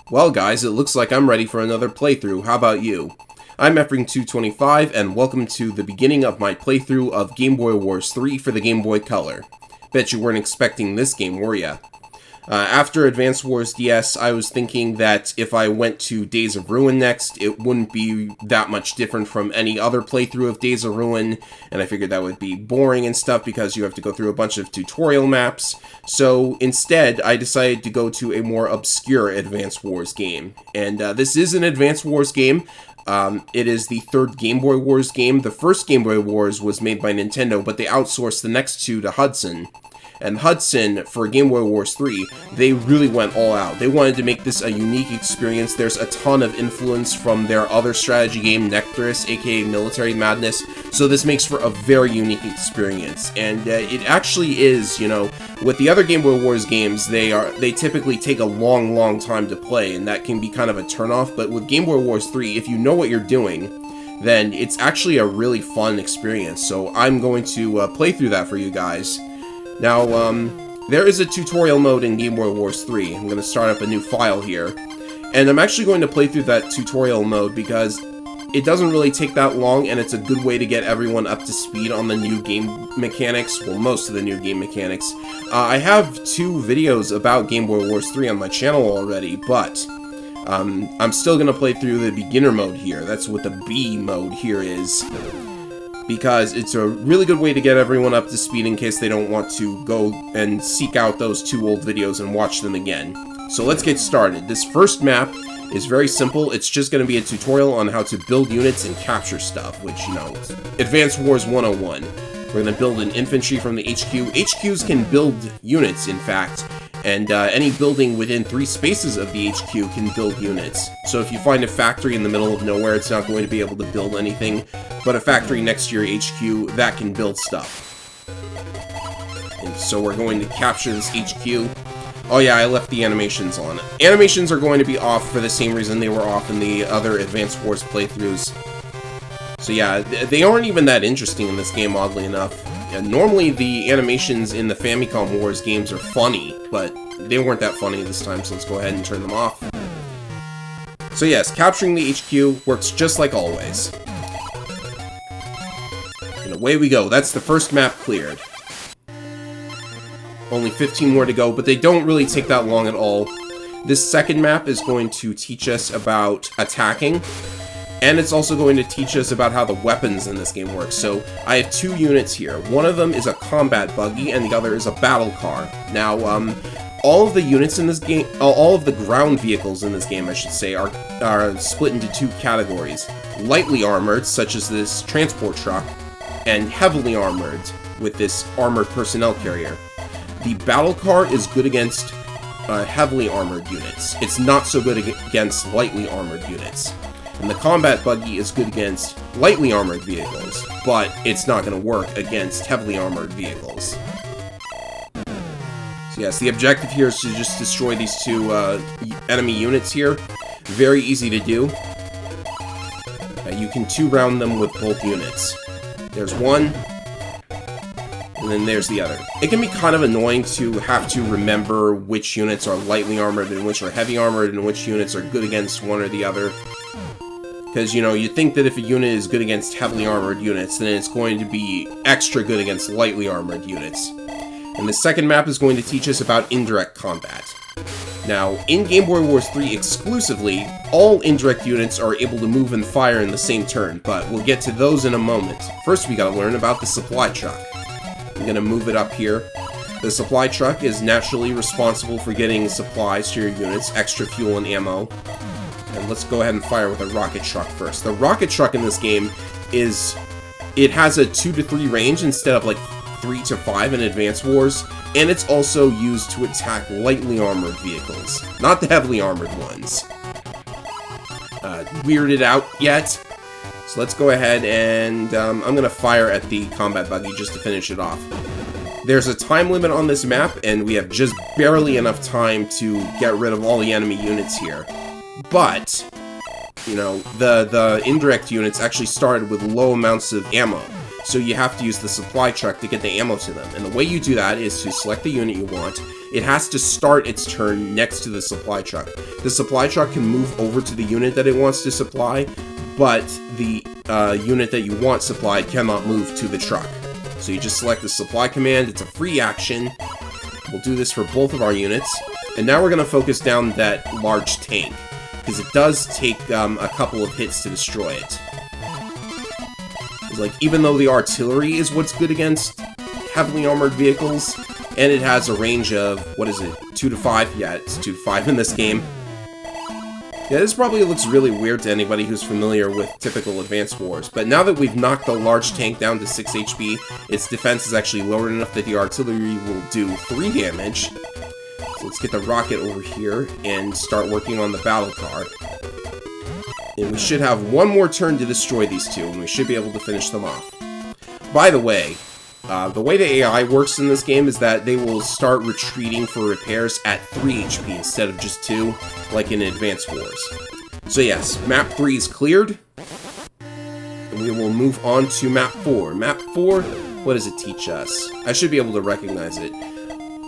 Well guys, it looks like I'm ready for another playthrough. How about you? I'm Effring225 and welcome to the beginning of my playthrough of Game Boy Wars 3 for the Game Boy Color. Bet you weren't expecting this game, were ya? After Advance Wars DS, I was thinking that if I went to Days of Ruin next, it wouldn't be that much different from any other playthrough of Days of Ruin, and I figured that would be boring and stuff because you have to go through a bunch of tutorial maps. So instead, I decided to go to a more obscure Advance Wars game. And this is an Advance Wars game. It is the third Game Boy Wars game. The first Game Boy Wars was made by Nintendo, but they outsourced the next two to Hudson. And Hudson, for Game Boy Wars 3, they really went all out. They wanted to make this a unique experience. There's a ton of influence from their other strategy game, Nectarus, aka Military Madness, so this makes for a very unique experience. And it actually is, you know, with the other Game Boy Wars games, they typically take a long time to play, and that can be kind of a turnoff, but with Game Boy Wars 3, if you know what you're doing, then it's actually a really fun experience, so I'm going to play through that for you guys. Now, there is a tutorial mode in Game Boy Wars 3. I'm going to start up a new file here. And I'm actually going to play through that tutorial mode because it doesn't really take that long, and it's a good way to get everyone up to speed on the new game mechanics. Well, most of the new game mechanics. I have two videos about Game Boy Wars 3 on my channel already, but I'm still going to play through the beginner mode here. That's what the B mode here is, because it's a really good way to get everyone up to speed in case they don't want to go and seek out those two old videos and watch them again. So let's get started. This first map is very simple. It's just going to be a tutorial on how to build units and capture stuff, which, you know, is Advance Wars 101. We're going to build an infantry from the HQ. HQs can build units, in fact, and any building within 3 spaces of the HQ can build units. So if you find a factory in the middle of nowhere, it's not going to be able to build anything, but a factory next to your HQ, that can build stuff. And so we're going to capture this HQ. Oh yeah, I left the animations on. Animations are going to be off for the same reason they were off in the other Advance Wars playthroughs. So yeah, they aren't even that interesting in this game, oddly enough. Yeah, normally the animations in the Famicom Wars games are funny, but they weren't that funny this time, so let's go ahead and turn them off. So yes, capturing the HQ works just like always. And away we go. That's the first map cleared. Only 15 more to go, but they don't really take that long at all. This second map is going to teach us about attacking, and it's also going to teach us about how the weapons in this game work. So I have 2 units here. One of them is a combat buggy, and the other is a battle car. Now, all of the units in this game, all of the ground vehicles in this game, I should say, are split into 2 categories. Lightly armored, such as this transport truck, and heavily armored, with this armored personnel carrier. The battle car is good against heavily armored units. It's not so good against lightly armored units. And the combat buggy is good against lightly armored vehicles, but it's not going to work against heavily armored vehicles. So yes, the objective here is to just destroy these 2 enemy units here. Very easy to do. You can 2-round them with both units. There's one, and then there's the other. It can be kind of annoying to have to remember which units are lightly armored and which are heavy armored and which units are good against one or the other. Because, you know, you think that if a unit is good against heavily armored units, then it's going to be extra good against lightly armored units. And the second map is going to teach us about indirect combat. Now, in Game Boy Wars 3 exclusively, all indirect units are able to move and fire in the same turn, but we'll get to those in a moment. First, we gotta learn about the supply truck. I'm gonna move it up here. The supply truck is naturally responsible for getting supplies to your units, extra fuel and ammo. And let's go ahead and fire with a rocket truck first. The rocket truck in this game it has a 2 to 3 range instead of like 3 to 5 in Advance Wars, and it's also used to attack lightly armored vehicles, not the heavily armored ones. Weirded out yet? So let's go ahead and I'm gonna fire at the combat buggy just to finish it off. There's a time limit on this map, and we have just barely enough time to get rid of all the enemy units here. But, you know, the indirect units actually started with low amounts of ammo. so you have to use the supply truck to get the ammo to them. And the way you do that is to select the unit you want. It has to start its turn next to the supply truck. The supply truck can move over to the unit that it wants to supply, but the unit that you want supplied cannot move to the truck. So you just select the supply command. It's a free action. We'll do this for both of our units. And now we're going to focus down that large tank, because it does take a couple of hits to destroy it. Like, even though the artillery is what's good against heavily armored vehicles, and it has a range of, what is it, 2 to 5? Yeah, it's 2 to 5 in this game. Yeah, this probably looks really weird to anybody who's familiar with typical Advance Wars, but now that we've knocked the large tank down to 6 HP, its defense is actually lowered enough that the artillery will do 3 damage. So let's get the rocket over here and start working on the battle car. And we should have one more turn to destroy these two, and we should be able to finish them off. By the way the AI works in this game is that they will start retreating for repairs at 3 HP instead of just 2, like in Advance Wars. So yes, map 3 is cleared. And we will move on to map 4. Map 4, what does it teach us? I should be able to recognize it.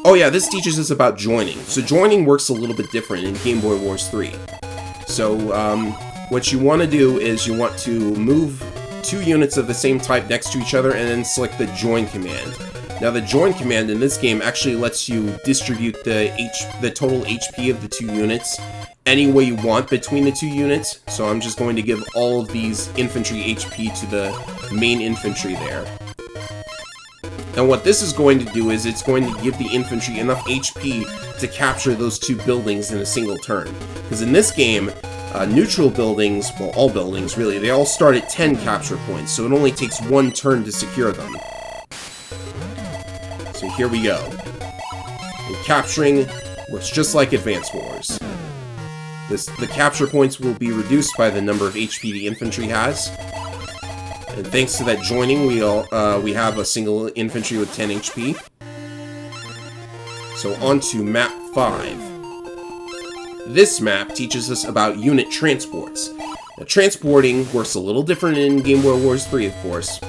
Oh yeah, this teaches us about joining. So joining works a little bit different in Game Boy Wars 3. So, what you want to do is you want to move 2 units of the same type next to each other and then select the join command. Now the join command in this game actually lets you distribute the total HP of the 2 units any way you want between the 2 units. So I'm just going to give all of these infantry HP to the main infantry there. And what this is going to do is it's going to give the infantry enough HP to capture those 2 buildings in a single turn. Because in this game, neutral buildings, well, all buildings really, they all start at 10 capture points, so it only takes 1 turn to secure them. So here we go. And capturing works just like Advance Wars. The capture points will be reduced by the number of HP the infantry has. And thanks to that joining, we have a single infantry with 10 HP. So on to map 5. This map teaches us about unit transports. Now, transporting works a little different in Game Boy Wars 3, of course.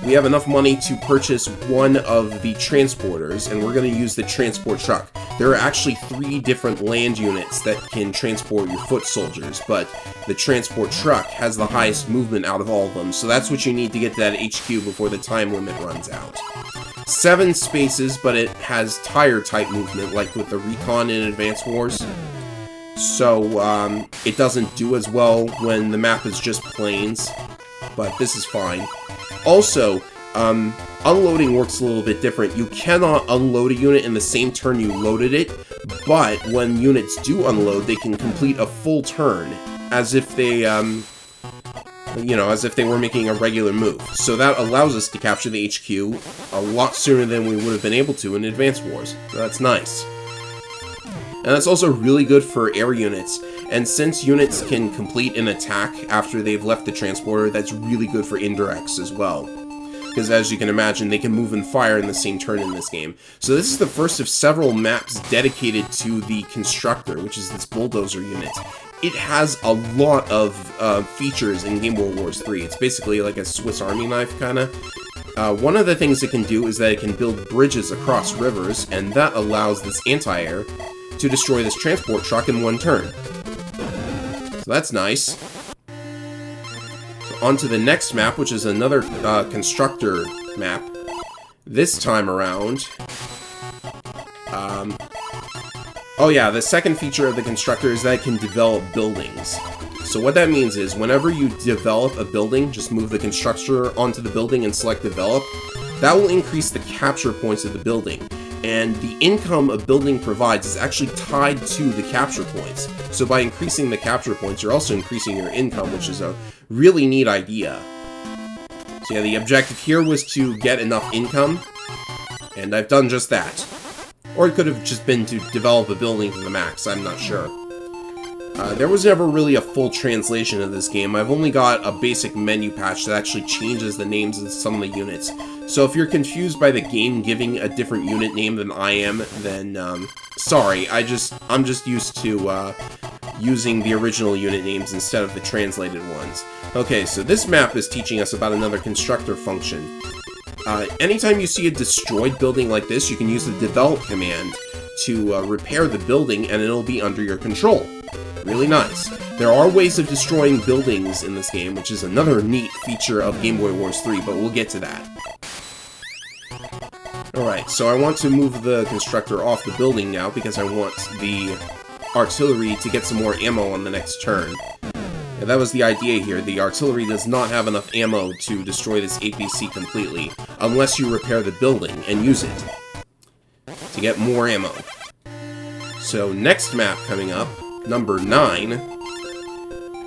We have enough money to purchase one of the transporters, and we're going to use the transport truck. There are actually 3 different land units that can transport your foot soldiers, but the transport truck has the highest movement out of all of them, so that's what you need to get to that HQ before the time limit runs out. 7 spaces, but it has tire-type movement, like with the Recon in Advance Wars. So, it doesn't do as well when the map is just plains, but this is fine. Also, unloading works a little bit different. You cannot unload a unit in the same turn you loaded it, but when units do unload, they can complete a full turn, as if they, as if they were making a regular move. So that allows us to capture the HQ a lot sooner than we would have been able to in Advance Wars. So that's nice. And that's also really good for air units. And since units can complete an attack after they've left the transporter, that's really good for indirects as well. Because as you can imagine, they can move and fire in the same turn in this game. So this is the first of several maps dedicated to the constructor, which is this bulldozer unit. It has a lot of features in Game Boy Wars 3. It's basically like a Swiss Army knife, kinda. One of the things it can do is that it can build bridges across rivers, and that allows this anti-air to destroy this transport truck in 1 turn. So that's nice. So on to the next map, which is another constructor map. This time around... oh yeah, the second feature of the constructor is that it can develop buildings. So what that means is, whenever you develop a building, just move the constructor onto the building and select develop. That will increase the capture points of the building. And the income a building provides is actually tied to the capture points. So by increasing the capture points, you're also increasing your income, which is a really neat idea. So yeah, the objective here was to get enough income, and I've done just that. Or it could have just been to develop a building to the max, I'm not sure. There was never really a full translation of this game. I've only got a basic menu patch that actually changes the names of some of the units. So if you're confused by the game giving a different unit name than I am, then sorry. I'm just used to using the original unit names instead of the translated ones. Okay, so this map is teaching us about another constructor function. Anytime you see a destroyed building like this, you can use the develop command to repair the building, and it'll be under your control. Really nice. There are ways of destroying buildings in this game, which is another neat feature of Game Boy Wars 3, but we'll get to that. Alright, so I want to move the constructor off the building now because I want the artillery to get some more ammo on the next turn. And that was the idea here. The artillery does not have enough ammo to destroy this APC completely, unless you repair the building and use it to get more ammo. So next map coming up, number 9.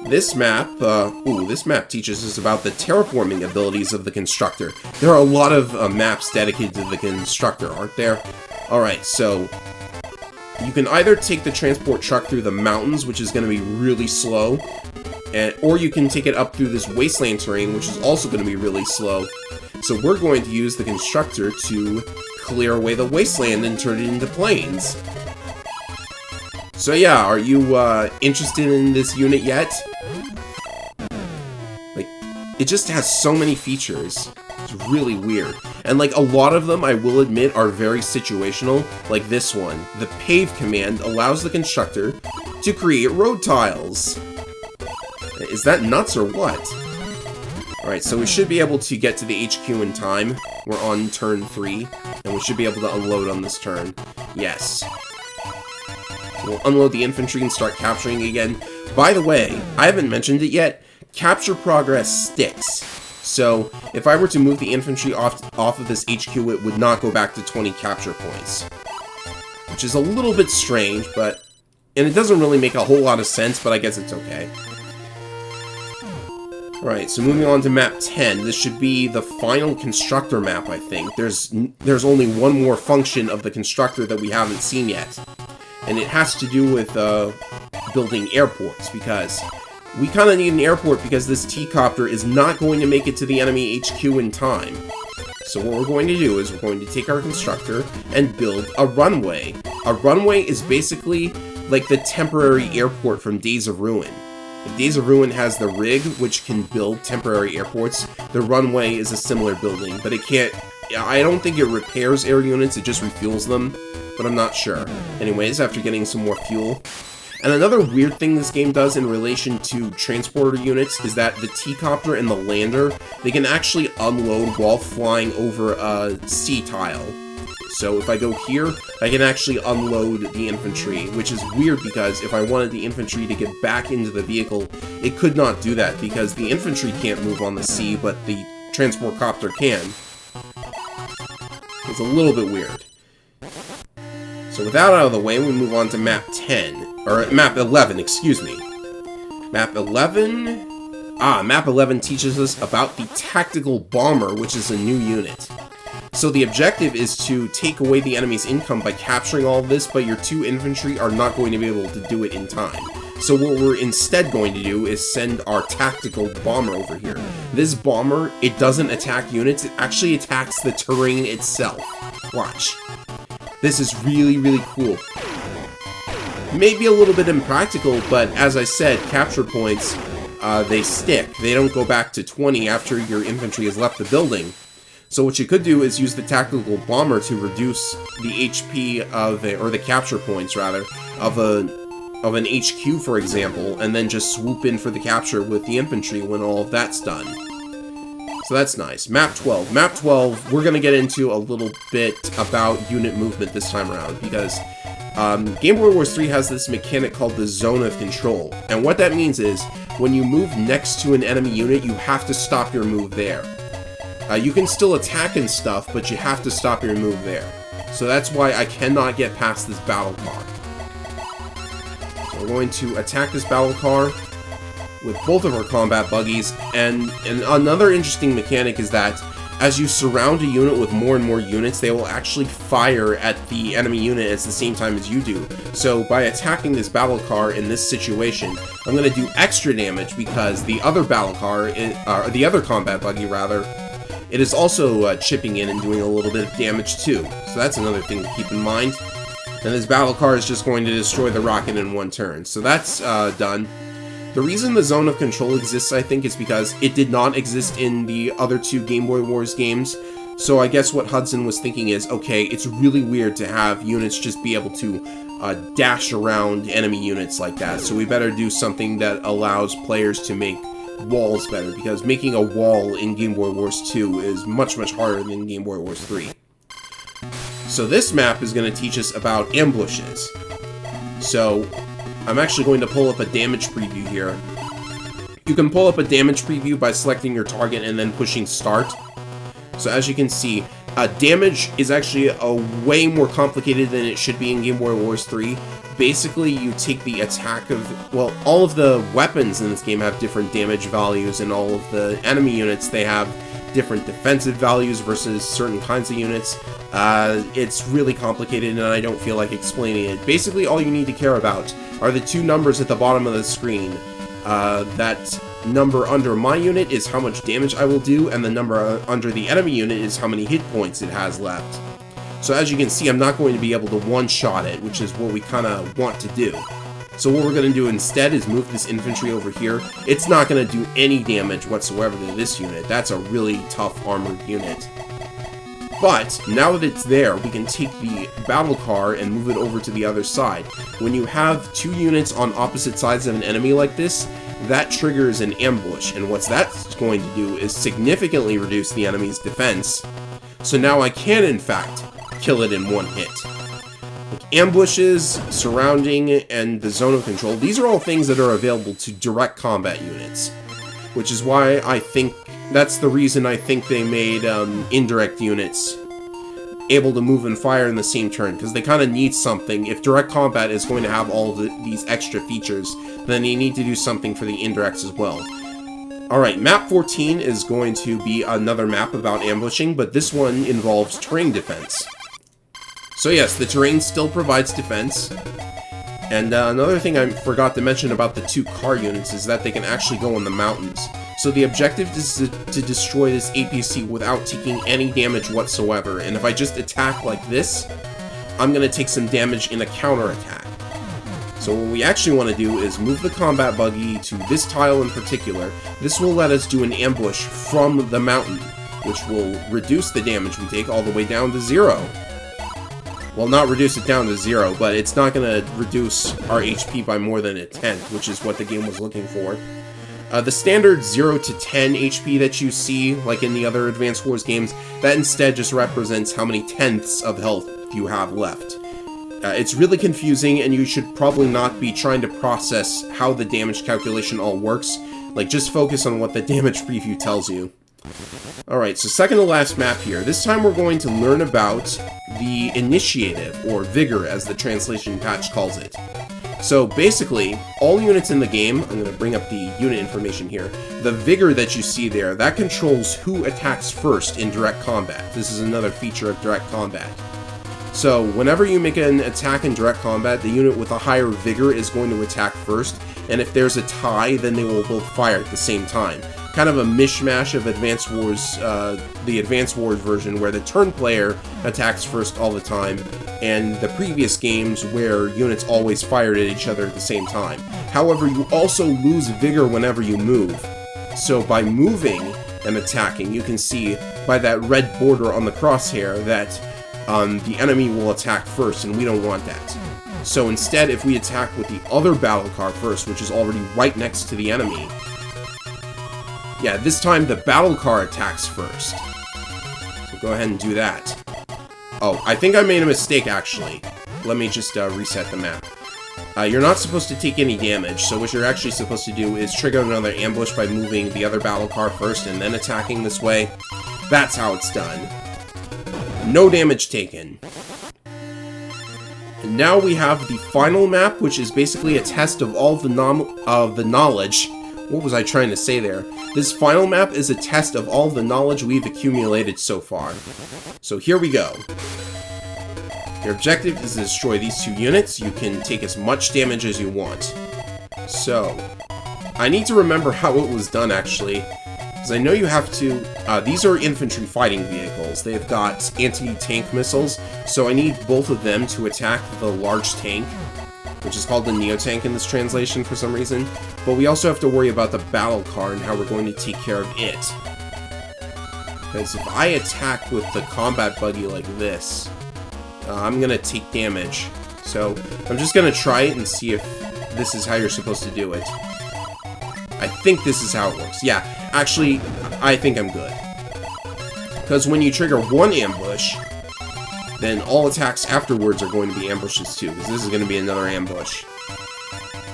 This map, this map teaches us about the terraforming abilities of the constructor. There are a lot of maps dedicated to the constructor, aren't there? Alright, so you can either take the transport truck through the mountains, which is going to be really slow, or you can take it up through this wasteland terrain, which is also going to be really slow. So we're going to use the constructor to clear away the wasteland and turn it into plains. So yeah, are you interested in this unit yet? Like, it just has so many features. It's really weird. And like, a lot of them, I will admit, are very situational. Like this one. The pave command allows the constructor to create road tiles. Is that nuts or what? Alright, so we should be able to get to the HQ in time. We're on turn 3, and we should be able to unload on this turn. Yes. We'll unload the infantry and start capturing again. By the way, I haven't mentioned it yet, capture progress sticks. So, if I were to move the infantry off of this HQ, it would not go back to 20 capture points. Which is a little bit strange, and it doesn't really make a whole lot of sense, but I guess it's okay. Alright, so moving on to map 10, this should be the final constructor map, I think. There's only one more function of the constructor that we haven't seen yet. And it has to do with building airports, because we kind of need an airport because this T-copter is not going to make it to the enemy HQ in time. So what we're going to do is we're going to take our constructor and build a runway. A runway is basically like the temporary airport from Days of Ruin. If Days of Ruin has the rig, which can build temporary airports, the runway is a similar building, but it can't... I don't think it repairs air units, it just refuels them, but I'm not sure. Anyways, after getting some more fuel. And another weird thing this game does in relation to transporter units is that the T-copter and the lander, they can actually unload while flying over a sea tile. So if I go here, I can actually unload the infantry, which is weird because if I wanted the infantry to get back into the vehicle, it could not do that because the infantry can't move on the sea, but the transport copter can. It's a little bit weird. So with that out of the way, we move on to map 10, or map 11, excuse me. Map 11? Map 11 teaches us about the tactical bomber, which is a new unit. So the objective is to take away the enemy's income by capturing all of this, but your 2 infantry are not going to be able to do it in time. So what we're instead going to do is send our tactical bomber over here. This bomber, it doesn't attack units, it actually attacks the terrain itself. Watch. This is really, really cool. Maybe a little bit impractical, but as I said, capture points, they stick. They don't go back to 20 after your infantry has left the building. So what you could do is use the tactical bomber to reduce the HP of or the capture points rather of an HQ, for example, and then just swoop in for the capture with the infantry when all of that's done. So that's nice. Map 12. Map 12, we're going to get into a little bit about unit movement this time around, because Game Boy Wars 3 has this mechanic called the Zone of Control. And what that means is, when you move next to an enemy unit, you have to stop your move there. You can still attack and stuff, but you have to stop your move there. So that's why I cannot get past this battle car. So we're going to attack this battle car with both of our combat buggies, and another interesting mechanic is that as you surround a unit with more and more units, they will actually fire at the enemy unit at the same time as you do. So by attacking this battle car in this situation, I'm going to do extra damage because the other battle car, the other combat buggy rather, it is also chipping in and doing a little bit of damage too. So that's another thing to keep in mind. And this battle car is just going to destroy the rocket in one turn. So that's done. The reason the zone of control exists, I think, is because it did not exist in the other two Game Boy Wars games. So I guess what Hudson was thinking is, okay, it's really weird to have units just be able to dash around enemy units like that. So we better do something that allows players to make walls better, because making a wall in Game Boy Wars 2 is much, much harder than Game Boy Wars 3. So this map is going to teach us about ambushes. So I'm actually going to pull up a damage preview here. You can pull up a damage preview by selecting your target and then pushing start. So as you can see, damage is actually way more complicated than it should be in Game Boy Wars 3. Basically, you take the attack of, well, all of the weapons in this game have different damage values, and all of the enemy units, they have different defensive values versus certain kinds of units. It's really complicated, and I don't feel like explaining it. Basically, all you need to care about are the two numbers at the bottom of the screen. That number under my unit is how much damage I will do, and the number under the enemy unit is how many hit points it has left. So as you can see, I'm not going to be able to one-shot it, which is what we kind of want to do. So what we're going to do instead is move this infantry over here. It's not going to do any damage whatsoever to this unit. That's a really tough armored unit. But now that it's there, we can take the battle car and move it over to the other side. When you have two units on opposite sides of an enemy like this, that triggers an ambush, and what that's going to do is significantly reduce the enemy's defense. So now I can, in fact, kill it in one hit. Like ambushes, surrounding, and the zone of control, these are all things that are available to direct combat units. Which is why I think, that's the reason I think they made indirect units able to move and fire in the same turn, because they kind of need something. If direct combat is going to have all these extra features, then you need to do something for the indirects as well. Alright, map 14 is going to be another map about ambushing, but this one involves terrain defense. So yes, the terrain still provides defense. And another thing I forgot to mention about the two car units is that they can actually go in the mountains. So the objective is to destroy this APC without taking any damage whatsoever. And if I just attack like this, I'm going to take some damage in a counterattack. So what we actually want to do is move the combat buggy to this tile in particular. This will let us do an ambush from the mountain, which will reduce the damage we take all the way down to 0. Well, not reduce it down to 0, but it's not going to reduce our HP by more than a tenth, which is what the game was looking for. The standard 0 to 10 HP that you see, like in the other Advance Wars games, that instead just represents how many tenths of health you have left. It's really confusing, and you should probably not be trying to process how the damage calculation all works. Like, just focus on what the damage preview tells you. Alright, so second to last map here. This time we're going to learn about the initiative, or vigor as the translation patch calls it. So basically, all units in the game, I'm going to bring up the unit information here, the vigor that you see there, that controls who attacks first in direct combat. This is another feature of direct combat. So whenever you make an attack in direct combat, the unit with a higher vigor is going to attack first, and if there's a tie, then they will both fire at the same time. Kind of a mishmash of Advance Wars, the Advance Wars version, where the turn player attacks first all the time, and the previous games where units always fired at each other at the same time. However, you also lose vigor whenever you move. So by moving and attacking, you can see by that red border on the crosshair that the enemy will attack first, and we don't want that. So instead, if we attack with the other battle car first, which is already right next to the enemy, yeah, this time the battle car attacks first. So go ahead and do that. Oh, I think I made a mistake, actually. Let me just reset the map. You're not supposed to take any damage, so what you're actually supposed to do is trigger another ambush by moving the other battle car first and then attacking this way. That's how it's done. No damage taken. And now we have the final map, which is basically a test of all the knowledge. What was I trying to say there? This final map is a test of all the knowledge we've accumulated so far. So here we go. Your objective is to destroy these two units. You can take as much damage as you want. So, I need to remember how it was done, actually. Because I know you have to... these are infantry fighting vehicles. They've got anti-tank missiles, so I need both of them to attack the large tank, which is called the Neo-Tank in this translation for some reason. But we also have to worry about the battle car and how we're going to take care of it. Because if I attack with the combat buggy like this, I'm going to take damage. So I'm just going to try it and see if this is how you're supposed to do it. I think this is how it works. Yeah, actually, I think I'm good. Because when you trigger one ambush, then all attacks afterwards are going to be ambushes too, because this is going to be another ambush.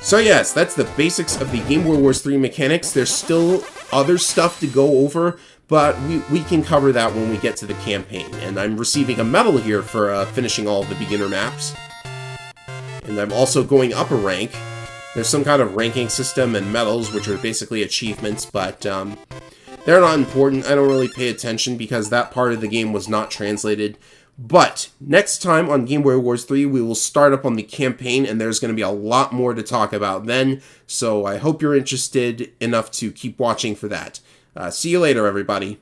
So yes, that's the basics of the Game Boy Wars 3 mechanics. There's still other stuff to go over, but we can cover that when we get to the campaign. And I'm receiving a medal here for finishing all of the beginner maps. And I'm also going up a rank. There's some kind of ranking system and medals, which are basically achievements, but they're not important. I don't really pay attention because that part of the game was not translated. But next time on Game Boy Wars 3, we will start up on the campaign, and there's going to be a lot more to talk about then. So I hope you're interested enough to keep watching for that. See you later, everybody.